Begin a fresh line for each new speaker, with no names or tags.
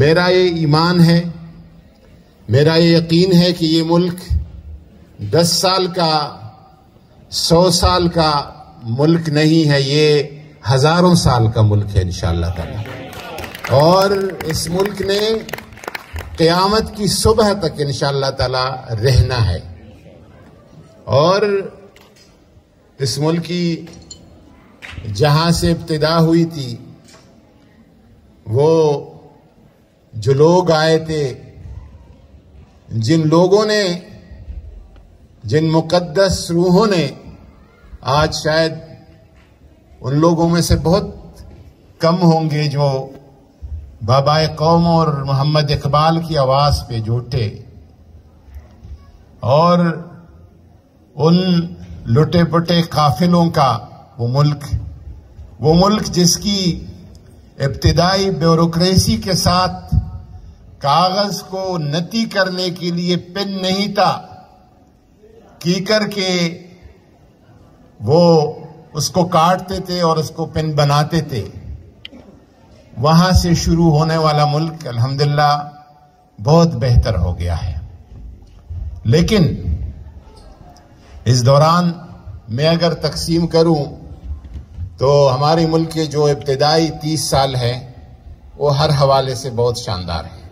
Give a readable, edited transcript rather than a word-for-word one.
میرا یہ ایمان ہے، میرا یہ یقین ہے کہ یہ ملک 10 سال کا 100 سال کا ملک نہیں ہے، یہ ہزاروں سال کا ملک ہے انشاءاللہ تعالی، اور اس ملک نے قیامت کی صبح تک انشاءاللہ تعالی رہنا ہے۔ اور اس ملک کی جہاں سے ابتدا ہوئی تھی، وہ جو لوگ آئے تھے، جن لوگوں نے، جن مقدس روحوں نے، آج شاید ان لوگوں میں سے بہت کم ہوں گے جو بابا قوم اور محمد اقبال کی آواز پہ جھوٹے، اور ان لٹے پٹے قافلوں کا وہ ملک جس کی ابتدائی بیوروکریسی کے ساتھ کاغذ کو نتی کرنے کے لیے پن نہیں تھا، کیکر کے وہ اس کو کاٹتے تھے اور اس کو پن بناتے تھے، وہاں سے شروع ہونے والا ملک الحمدللہ بہت بہتر ہو گیا ہے۔ لیکن اس دوران میں اگر تقسیم کروں تو ہمارے ملک کے جو ابتدائی 30 سال ہیں وہ ہر حوالے سے بہت شاندار ہیں۔